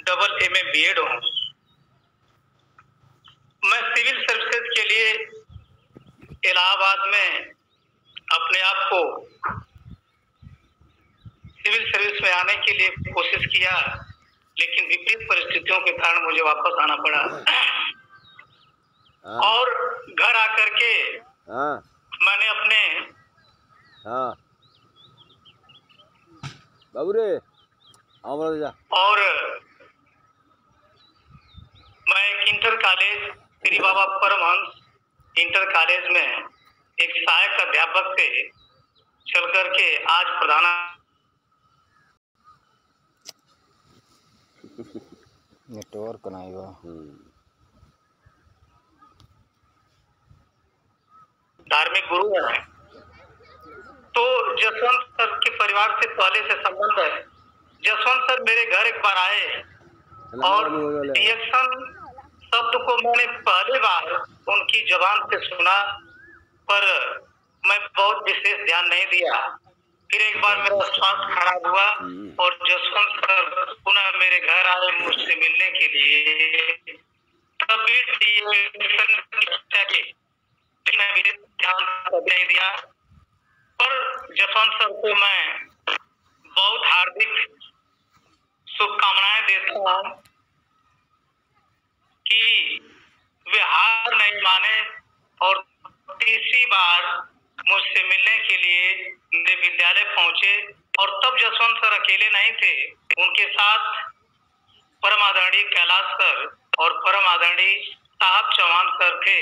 Double MA BEd हूँ। मैं civil services के लिए इलाहाबाद में अपने आप को सिविल सर्विस में आने के लिए कोशिश किया, लेकिन विपरीत परिस्थितियों के कारण मुझे वापस आना पड़ा। और घर आकर के मैंने अपने बाबू रे और मैं एक इंटर कॉलेज श्री बाबा परमहंस इंटर कॉलेज में एक सहायक अध्यापक से चल करके आज प्रधान नेटवर्क नहीं हुआ। धार्मिक गुरु है। तो जसवंत सर के परिवार से पहले से संबंध है। जसवंत सर मेरे घर एक बार आए और डिएक्शन शब्द को मैंने पहली बार उनकी जबान से सुना, पर मैं बहुत विशेष ध्यान नहीं दिया। फिर एक बार मेरा स्वास्थ्य खराब हुआ और जसवंत सर पुनः मेरे घर आए मुझसे मिलने के लिए। तभी ध्यान नहीं दिया, पर जसवंत सर को मैं बहुत हार्दिक शुभकामनाएं देता हूँ कि वे हार नहीं माने और तीसरी बार मुझसे मिलने के लिए मेरे विद्यालय पहुंचे। और तब जसवंत सर अकेले नहीं थे, उनके साथ परम आदरणीय कैलाश सर और परम आदरणीय साहब चौहान सर थे।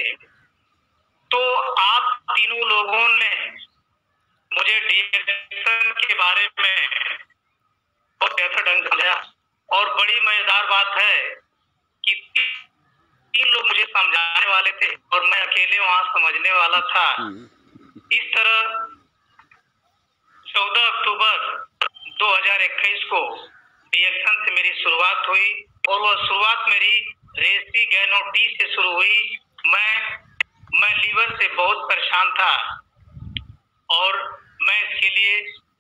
तो आप तीनों लोगों ने मुझे डिएक्शन के बारे में बहुत बेहतर ढंग से समझाया। और बड़ी मजेदार बात है कि तीन लोग मुझे समझाने वाले थे और मैं अकेले वहां समझने वाला था। इस तरह 14 अक्टूबर 2021 को डिएक्शन से मेरी शुरुआत हुई और वह शुरुआत मेरी रेसी गैनो टी से शुरू हुई। मैं लीवर से बहुत परेशान था और मैं इसके लिए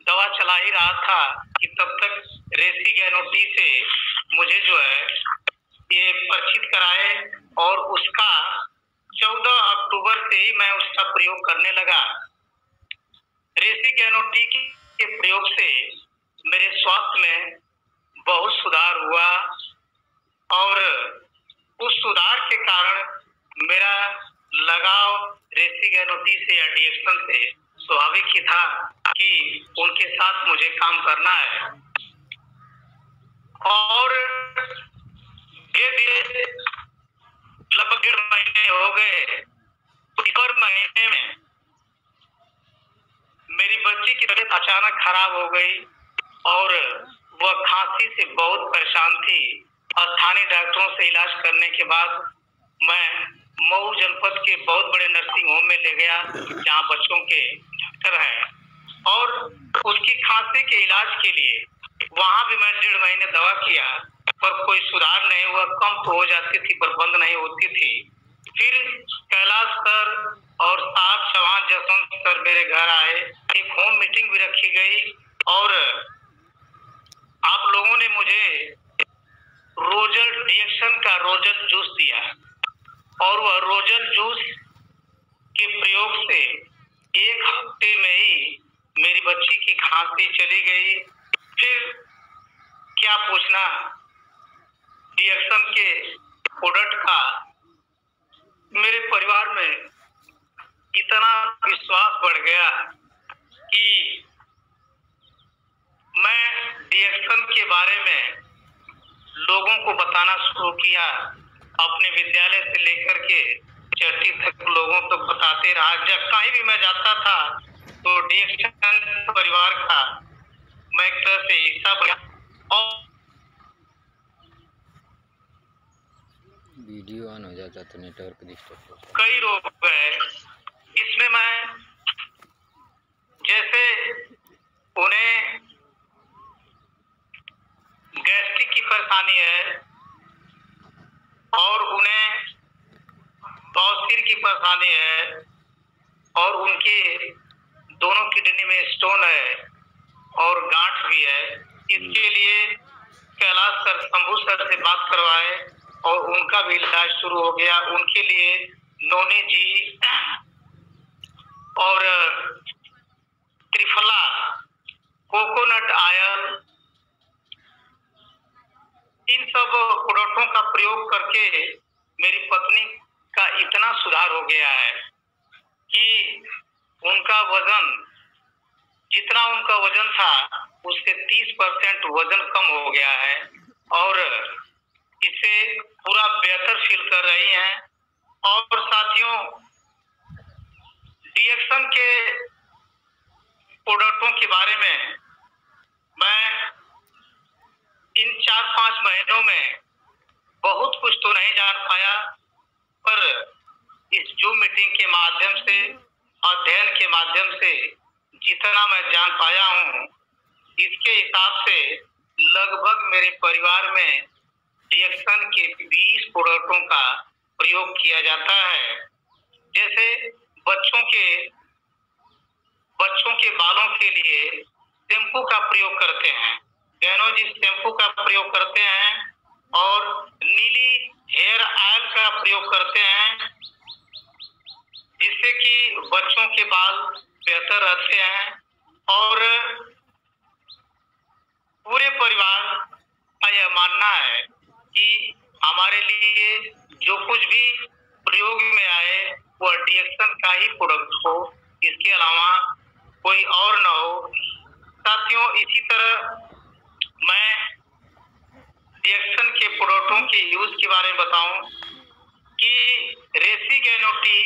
दवा चला ही रहा था कि तब तक रेसी गैनो टी से मुझे जो है ये परिचित कराए और उसका 14 अक्टूबर से ही मैं उसका प्रयोग करने लगा। रेसी गैनो टी के प्रयोग से मेरे स्वास्थ्य में बहुत सुधार हुआ और उस सुधार के कारण मेरा लगाव रेसी गैनो टी से या डिएक्शन से स्वाभाविक ही था कि उनके साथ मुझे काम करना है। और ये लगभग 1.5 महीने हो गए। इस महीने में मेरी बच्ची की तबीयत अचानक खराब हो गई और वह खांसी से बहुत परेशान थी। स्थानीय डॉक्टरों से इलाज करने के बाद मैं मऊ जनपद के बहुत बड़े नर्सिंग होम में ले गया जहां बच्चों के डॉक्टर हैं। और उसकी खांसी के इलाज के लिए वहां भी मैं 1.5 महीने दवा किया, पर कोई सुधार नहीं हुआ। कम तो हो जाती थी पर बंद नहीं होती थी। फिर कैलाश सर और साहब चौहान जसवंत सर मेरे घर आए, एक होम मीटिंग भी रखी गई और आप लोगों ने मुझे रोजल डिएक्शन का रोजल जूस दिया और वह रोजल जूस के प्रयोग से 1 हफ्ते में ही मेरी बच्ची की खांसी चली गई। फिर क्या पूछना, डिएक्शन के प्रोडक्ट का मेरे परिवार में इतना विश्वास बढ़ गया कि मैं डिएक्शन के बारे में लोगों को बताना शुरू किया। अपने विद्यालय से लेकर के चर्ची तक लोगों को बताते रहा। जब कहीं भी मैं जाता था तो डिएक्शन परिवार का मैं एक तरह से हिस्सा बना। और वीडियो ऑन हो जाता तो नेटवर्क डिस्टर्ब होता। कई रोग है इसमें मैं जैसे उन्हें गैस्ट्रिक की परेशानी है और उन्हें बवासीर की परेशानी है और उनके दोनों किडनी में स्टोन है और गांठ भी है। इसके लिए कैलाश सर शंभू सर से बात करवाए और उनका भी इलाज शुरू हो गया। उनके लिए नोनी जी और त्रिफला, कोकोनट ऑयल, इन सब प्रोडक्टों का प्रयोग करके मेरी पत्नी का इतना सुधार हो गया है कि उनका वजन, जितना उनका वजन था उससे 30% वजन कम हो गया है और इससे पूरा बेहतर फील कर रही हैं। और साथियों, डीएक्सन के प्रोडक्टों के बारे में मैं इन 4-5 महीनों में बहुत कुछ तो नहीं जान पाया, पर इस जूम मीटिंग के माध्यम से, अध्ययन के माध्यम से जितना मैं जान पाया हूँ, इसके हिसाब से लगभग मेरे परिवार में डीएक्सन के 20 प्रोडक्टों का प्रयोग किया जाता है। जैसे बच्चों के बालों के लिए शैम्पू का प्रयोग करते हैं, गैनोजी शैम्पू का प्रयोग करते हैं और नीली हेयर ऑयल का प्रयोग करते हैं, जिससे कि बच्चों के बाल बेहतर रहते हैं। और पूरे परिवार का यह मानना है कि हमारे लिए जो कुछ भी प्रयोग में आए वह डीएक्सन का ही प्रोडक्ट हो, इसके अलावा कोई और न हो। साथियों, इसी तरह मैं डीएक्सन के प्रोडक्टों के यूज के बारे में बताऊं कि रेसिगैनो-टी,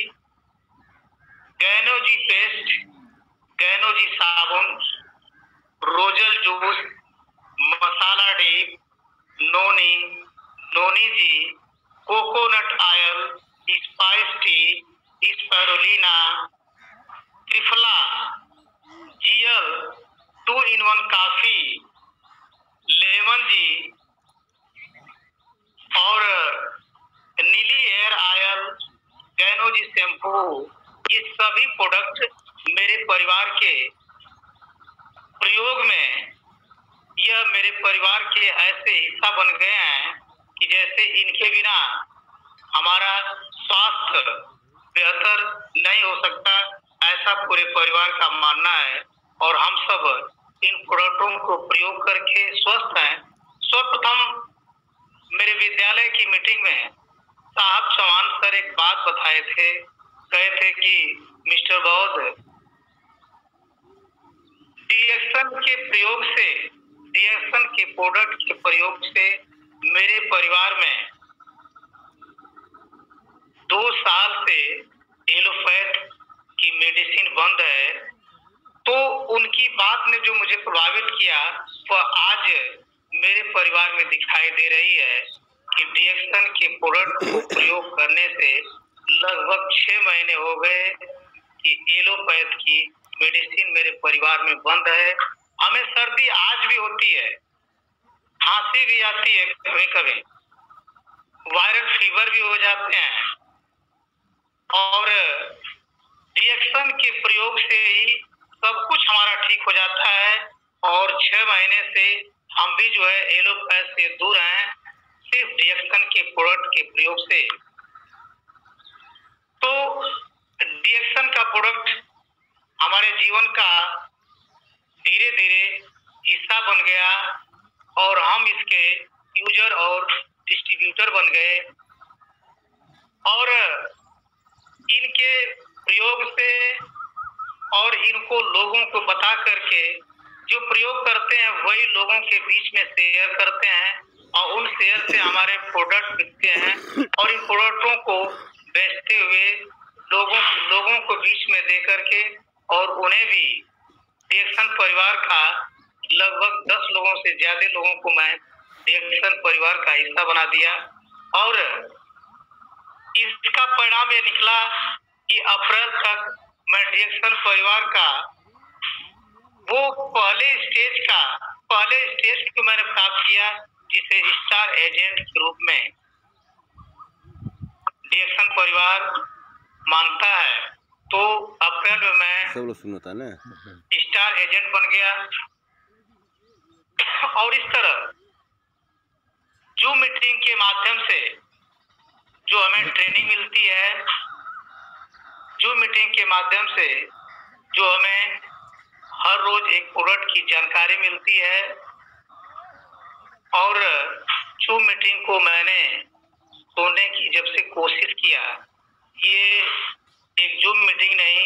गैनोजी पेस्ट, गैनोजी साबुन, roselle juice, masala dip, noni, noni जी, coconut oil, spice tea, spirulina, triphala, GL 2-in-1 coffee, lemon जी और नीली हेयर ऑयल, गैनोजी शैम्पू, ये सभी प्रोडक्ट मेरे परिवार के प्रयोग में, यह मेरे परिवार के ऐसे हिस्सा बन गए हैं कि जैसे इनके बिना हमारा स्वास्थ्य बेहतर नहीं हो सकता, ऐसा पूरे परिवार का मानना है। और हम सब इन प्रोडक्टों को प्रयोग करके स्वस्थ हैं। सर्वप्रथम मेरे विद्यालय की मीटिंग में साहब चौहान सर एक बात बताए थे, कहे थे कि मिस्टर बौद्ध, डीएक्सन के प्रयोग से, डीएक्सन के प्रोडक्ट के प्रयोग से मेरे परिवार में 2 साल से एलोपैथ की मेडिसिन बंद है। तो उनकी बात ने जो मुझे प्रभावित किया वह आज मेरे परिवार में दिखाई दे रही है कि डीएक्सन के प्रोडक्ट को प्रयोग करने से लगभग 6 महीने हो गए कि एलोपैथ की मेडिसिन मेरे परिवार में बंद है। हमें सर्दी आज भी होती है, खांसी भी आती है, कभी कभी वायरल फीवर भी हो जाते हैं और डीएक्सन के प्रयोग से ही सब कुछ हमारा ठीक हो जाता है और 6 महीने से हम भी जो है एलोपैथ से दूर हैं, सिर्फ डीएक्सन के प्रोडक्ट के प्रयोग से। तो डीएक्सन का प्रोडक्ट हमारे जीवन का धीरे धीरे हिस्सा बन गया और हम इसके यूजर और डिस्ट्रीब्यूटर बन गए और इनके प्रयोग से और इनको लोगों को बता करके जो प्रयोग करते हैं वही लोगों के बीच में शेयर करते हैं और उन शेयर से हमारे प्रोडक्ट बिकते हैं और इन प्रोडक्टों को बेचते हुए लोगों को बीच में दे करके और उन्हें भी डीएक्सन परिवार का लगभग 10 लोगों से ज्यादा लोगों को मैं डीएक्सन परिवार का हिस्सा बना दिया और इसका परिणाम ये निकला कि अप्रैल तक मैं डीएक्सन परिवार का वो पहले स्टेज को मैंने प्राप्त किया जिसे स्टार एजेंट के रूप में डीएक्सन परिवार मानता है। तो अप्रैल में मैं स्टार एजेंट बन गया और इस तरह जूम मीटिंग के माध्यम से जो हमें ट्रेनिंग मिलती है, जूम मीटिंग के माध्यम से जो हमें हर रोज एक प्रोडक्ट की जानकारी मिलती है, और जूम मीटिंग को मैंने सुनने की जब से कोशिश किया, ये एक जूम मीटिंग नहीं,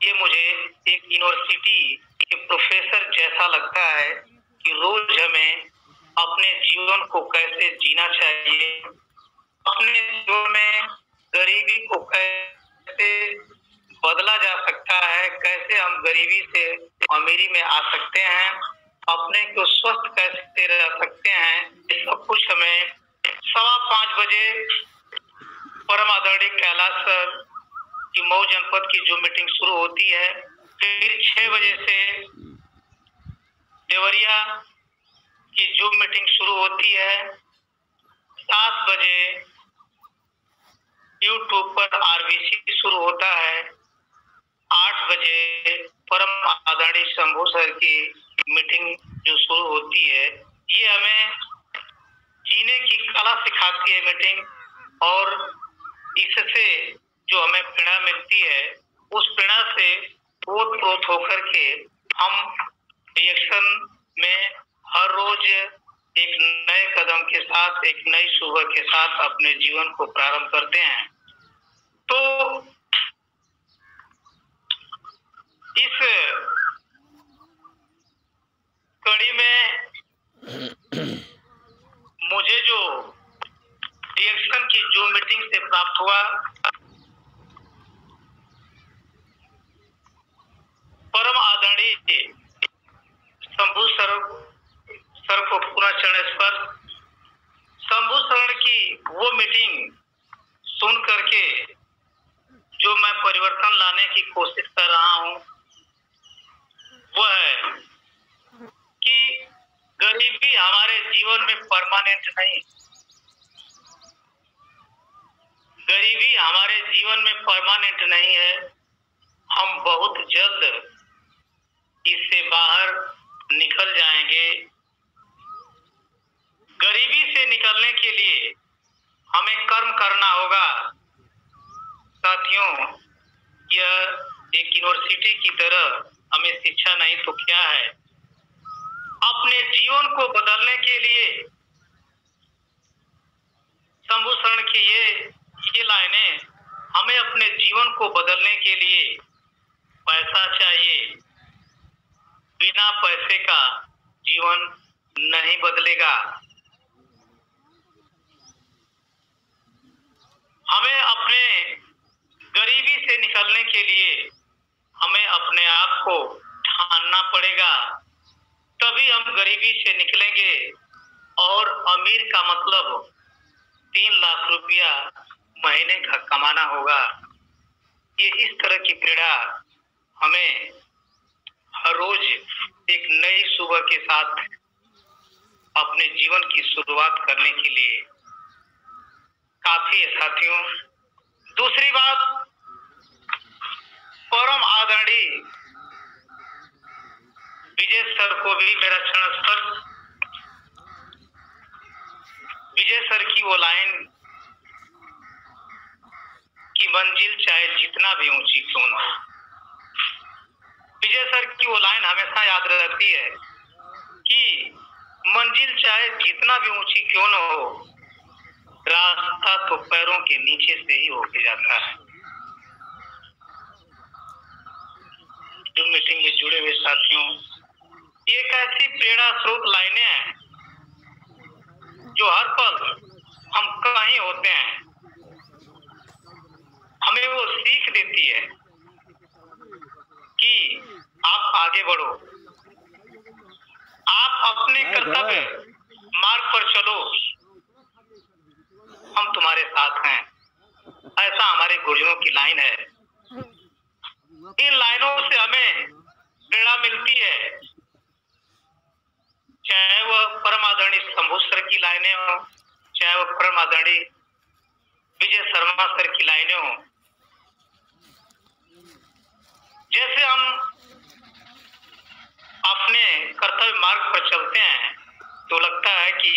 ये मुझे एक यूनिवर्सिटी के प्रोफेसर जैसा लगता है कि रोज हमें अपने जीवन को कैसे जीना चाहिए, अपने जीवन में गरीबी को कैसे बदला जा सकता है, कैसे हम गरीबी से अमीरी में आ सकते हैं, अपने को स्वस्थ कैसे रह सकते हैं, ये सब कुछ हमें 5:15 बजे परम आदरणीय कैलाश सर की मऊ जनपद की जो मीटिंग शुरू होती है, फिर 6 बजे से देवरिया की जूम मीटिंग शुरू होती है, 7 बजे यूट्यूब पर आरबीसी शुरू होता है, 8 बजे परम आदरणीय शंभू सर की मीटिंग जो शुरू होती है, ये हमें जीने की कला सिखाती है मीटिंग, और इससे जो हमें प्रेरणा मिलती है, उस प्रेरणा से ओत-प्रोत होकर के हम रिएक्शन में हर रोज एक नए कदम के साथ, एक नई सुबह के साथ अपने जीवन को प्रारंभ करते हैं। तो इस कड़ी में मुझे जो रिएक्शन की जूम मीटिंग से प्राप्त हुआ, परम आदरणीय शंभू सर को पूरा चरण स्पर्श, शंभू सर की वो मीटिंग सुन करके जो मैं परिवर्तन लाने की कोशिश कर रहा हूँ, वो है कि गरीबी हमारे जीवन में परमानेंट नहीं, गरीबी हमारे जीवन में परमानेंट नहीं है, हम बहुत जल्द इससे बाहर निकल जाएंगे। गरीबी से निकलने के लिए हमें कर्म करना होगा। साथियों, यह एक यूनिवर्सिटी की तरह हमें शिक्षा नहीं तो क्या है, अपने जीवन को बदलने के लिए शंभू शरण की ये लाइनें, हमें अपने जीवन को बदलने के लिए पैसा चाहिए, बिना पैसे का जीवन नहीं बदलेगा। हमें अपने गरीबी से निकलने के लिए हमें अपने आप को ठानना पड़ेगा, तभी हम गरीबी से निकलेंगे। और अमीर का मतलब 3 लाख रुपया महीने का कमाना होगा। ये इस तरह की प्रेरणा हमें हर रोज एक नई सुबह के साथ अपने जीवन की शुरुआत करने के लिए काफी है। साथियों, दूसरी बात, परम आदरणीय विजय सर को भी मेरा चरण स्पर्श। विजय सर की वो लाइन की मंजिल चाहे जितना भी ऊंची क्यों न हो, विजय सर की वो लाइन हमेशा याद रहती है कि मंजिल चाहे जितना भी ऊंची क्यों न हो, रास्ता तो पैरों के नीचे से ही होके जाता है। जो मीटिंग में जुड़े हुए साथियों, ये एक ऐसी प्रेरणा स्रोत लाइनें हैं जो हर पल हम कहीं होते हैं, हमें वो सीख देती है कि आप आगे बढ़ो, आप अपने कर्तव्य मार्ग पर चलो, हम तुम्हारे साथ हैं। ऐसा हमारे गुरुओं की लाइन है। इन लाइनों से हमें प्रेरणा मिलती है, चाहे वह परम आदरणीय शंभू सर की लाइनें हो, चाहे वह परम आदरणीय विजय शर्मा सर की लाइनें हो। जैसे हम अपने कर्तव्य मार्ग पर चलते हैं तो लगता है कि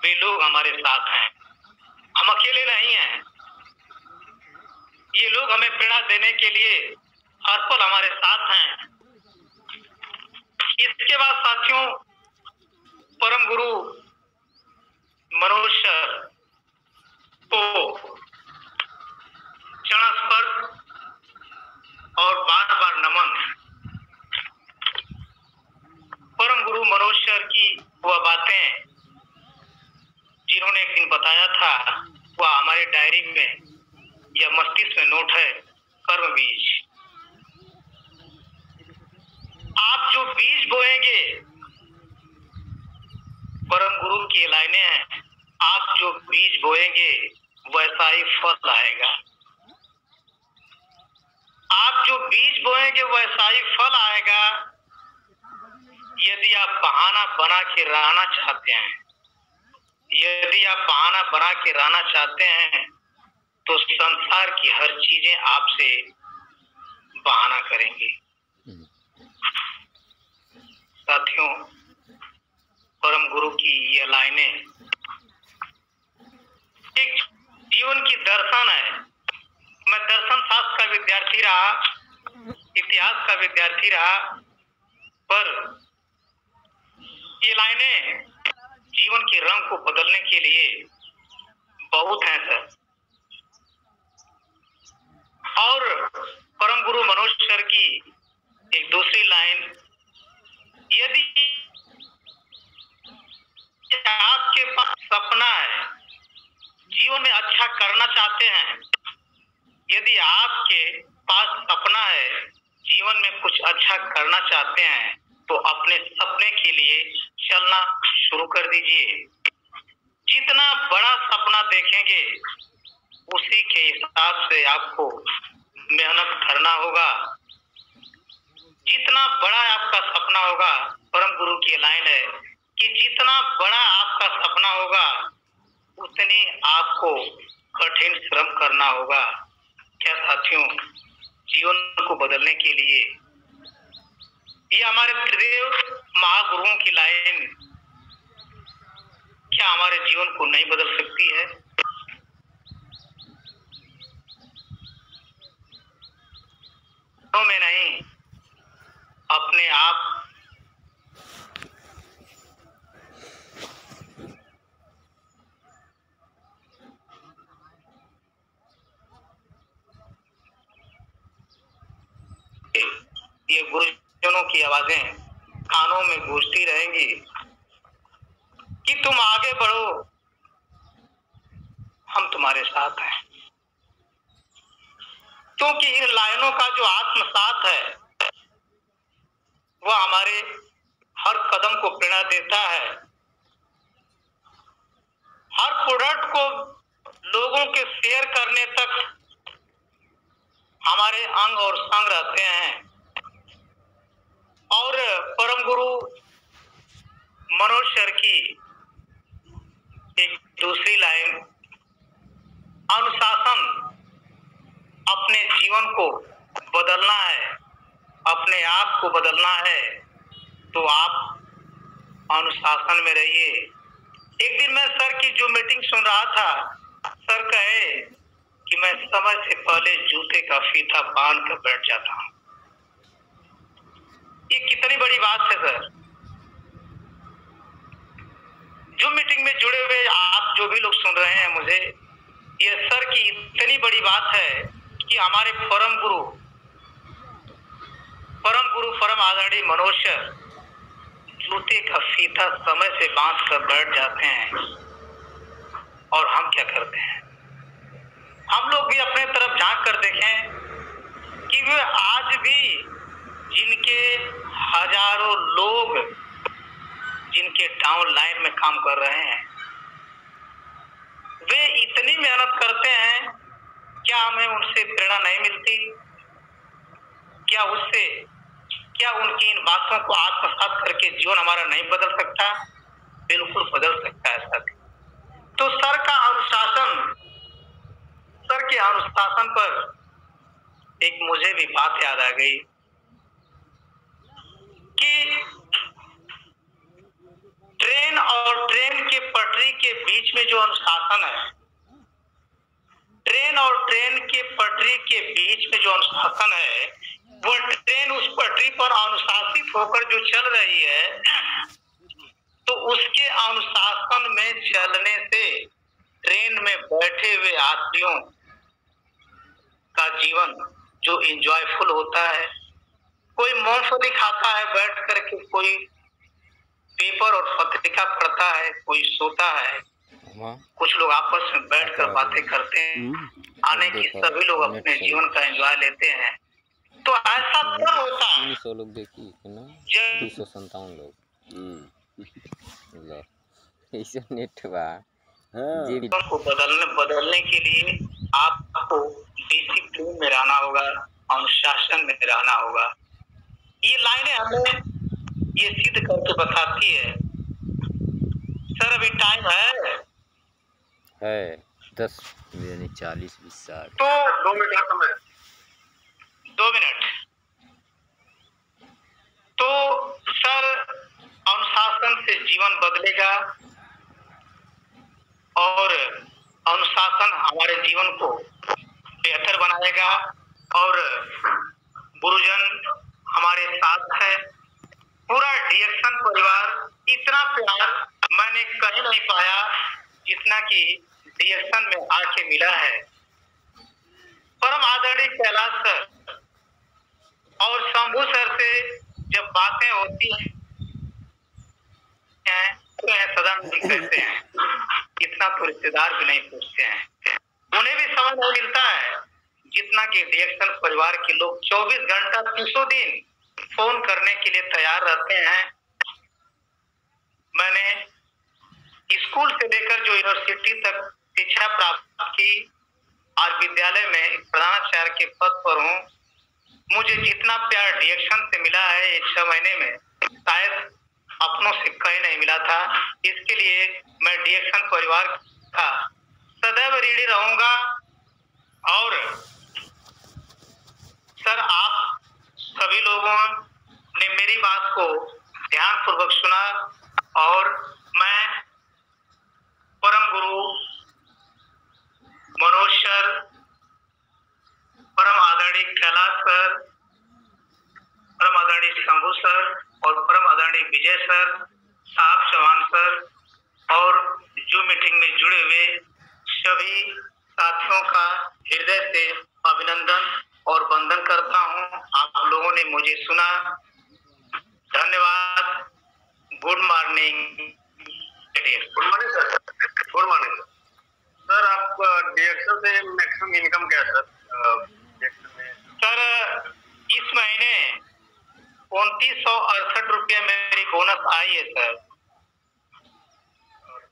वे लोग हमारे साथ हैं, हम अकेले नहीं हैं। ये लोग हमें प्रेरणा देने के लिए हर पल हमारे साथ हैं। इसके बाद साथियों, परम गुरु मनोज सर को चरण स्पर्श और बार बार नमन। परम गुरु मनोज सर की वह बातें जिन्होंने एक दिन बताया था, वह हमारे डायरी में या मस्तिष्क में नोट है। कर्म बीज, आप जो बीज बोएंगे, परम गुरु की लाइनें हैं, आप जो बीज बोएंगे वैसा ही फल आएगा। आप जो बीज बोएंगे वैसा ही फल आएगा। यदि आप बहाना बना के रहना चाहते हैं, यदि आप बहाना बना के रहना चाहते हैं, तो संसार की हर चीजें आपसे बहाना करेंगी। साथियों, परम गुरु की ये लाइनें एक जीवन की दर्शन है। मैं दर्शन शास्त्र का विद्यार्थी रहा, इतिहास का विद्यार्थी रहा, पर ये लाइनें जीवन के रंग को बदलने के लिए बहुत हैं सर। और परम गुरु मनोज सर की एक दूसरी लाइन, यदि आपके पास सपना है, जीवन में अच्छा करना चाहते हैं, यदि आपके पास सपना है, जीवन में कुछ अच्छा करना चाहते हैं, तो अपने सपने के लिए चलना शुरू कर दीजिए। जितना बड़ा सपना देखेंगे, उसी के हिसाब से आपको मेहनत करना होगा। जितना बड़ा आपका सपना होगा, परम गुरु की लाइन है कि जितना बड़ा आपका सपना होगा, उतनी आपको कठिन श्रम करना होगा। क्या साथियों, जीवन को बदलने के लिए ये हमारे त्रिदेव महागुरुओं की लाइन क्या हमारे जीवन को नहीं बदल सकती है? तो मैं नहीं, अपने आप ये गुरुजनों की आवाजें कानों में गूंजती रहेंगी कि तुम आगे बढ़ो, हम तुम्हारे साथ हैं। क्योंकि इन लाइनों का जो आत्मसात है, वह हमारे हर कदम को प्रेरणा देता है। हर प्रोडक्ट को लोगों के शेयर करने तक हमारे अंग और संग रहते हैं। और परम गुरु मनोज सर की एक दूसरी लाइन, अनुशासन, अपने जीवन को बदलना है, अपने आप को बदलना है, तो आप अनुशासन में रहिए। एक दिन मैं सर की जो मीटिंग सुन रहा था, सर कहे कि मैं समय से पहले जूते का फीता बांध कर बैठ जाता हूँ। ये कितनी बड़ी बात है सर। जो मीटिंग में जुड़े हुए आप जो भी लोग सुन रहे हैं मुझे, ये सर की इतनी बड़ी बात है कि हमारे परम गुरु परम आदरणीय मनोज सर जूते का फीता समय से बांध कर बैठ जाते हैं। और हम क्या करते हैं? हम लोग भी अपने तरफ झांक कर देखें कि वे आज भी जिनके हजारों लोग जिनके डाउन लाइन में काम कर रहे हैं, वे इतनी मेहनत करते हैं, क्या हमें उनसे प्रेरणा नहीं मिलती? क्या उनकी इन बातों को आत्मसात करके जीवन हमारा नहीं बदल सकता? बिल्कुल बदल सकता है सर। तो सर के अनुशासन पर एक मुझे भी बात याद आ गई कि ट्रेन और ट्रेन के पटरी के बीच में जो अनुशासन है, ट्रेन और ट्रेन के पटरी के बीच में जो अनुशासन है, वो ट्रेन उस पटरी पर अनुशासित होकर जो चल रही है, तो उसके अनुशासन में चलने से ट्रेन में बैठे हुए यात्रियों का जीवन जो एंजॉयफुल होता है। कोई मूंगफली खाता है बैठ करके, कोई पेपर और पत्रिका पढ़ता है, कोई सोता है, कुछ लोग आपस में बैठकर बातें करते हैं। आने की सभी लोग अपने जीवन का एंजॉय लेते हैं। तो ऐसा तब होता है 300 लोग देखी ना, 257 लोग ऐसे नेट बा। जीवन को बदलने के लिए आपको डिसिप्लिन में रहना होगा, अनुशासन में रहना होगा। ये लाइनें हमें ये सिद्ध करके बताती है। सर अभी टाइम है 10 यानी 40 20 60 तो 2 मिनट का समय, 2 मिनट। तो सर अनुशासन से जीवन बदलेगा और अनुशासन हमारे जीवन को बेहतर बनाएगा। और गुरुजन हमारे साथ है, पूरा डीएक्शन परिवार। इतना प्यार मैंने कहीं नहीं पाया जितना कि डीएक्शन में आके मिला है। परम आदरणीय कैलाश सर और शंभू सर से जब बातें होती हैं सदा नहीं कहते हैं, इतना तो रिश्तेदार भी नहीं पूछते हैं। उन्हें भी समय नहीं मिलता है जितना कि डीएक्शन परिवार के लोग 24 घंटा 300 दिन फोन करने के लिए तैयार रहते हैं। मैंने स्कूल से लेकर जो यूनिवर्सिटी तक शिक्षा प्राप्त की, आज विद्यालय में प्रधानाचार्य के पद पर हूँ। मुझे जितना प्यार डीएक्शन से मिला है 6 महीने में, शायद अपनों से कहीं नहीं मिला था। इसके लिए मैं डीएक्शन परिवार का सदैव ऋणी रहूंगा। और सर आप सभी लोगों ने मेरी बात को ध्यान पूर्वक सुना और मैं परम गुरु मनोज सर, परम आदरणीय कैलाश सर, परम आदरणीय शंभू सर और परम आदरणीय विजय सर, साहब चौहान सर और जो मीटिंग में जुड़े हुए सभी साथियों का हृदय से अभिनंदन और वंदन करता हूं। आप लोगों ने मुझे सुना, धन्यवाद। Good morning. Good morning sir. Good morning sir. आप डीएक्शन से मैक्सिमम इनकम क्या है सर? इस महीने 2968 रुपया मेरी बोनस आई है सर।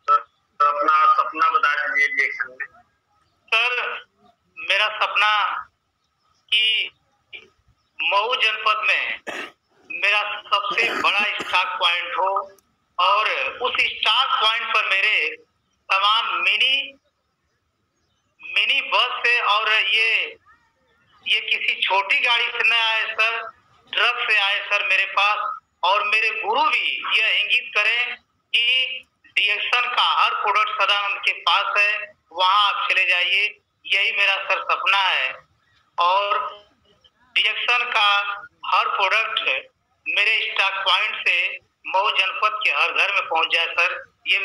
सर अपना सपना बता दीजिए डीएक्शन में। सर मेरा सपना कि मऊ जनपद में मेरा सबसे बड़ा स्टॉक पॉइंट हो और उस स्टॉक पॉइंट पर मेरे तमाम मिनी बस से, और ये किसी छोटी गाड़ी से न आए सर, ट्रक से आए सर मेरे पास। और मेरे गुरु भी यह इंगित करें कि डीएक्शन का हर प्रोडक्ट सदानंद के पास है, वहां आप चले जाइए। यही मेरा सर सपना है। और डीएक्शन का हर प्रोडक्ट मेरे स्टॉक पॉइंट से मऊ जनपद के हर घर में पहुंच जाए सर। ये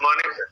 मॉर्निंग सर।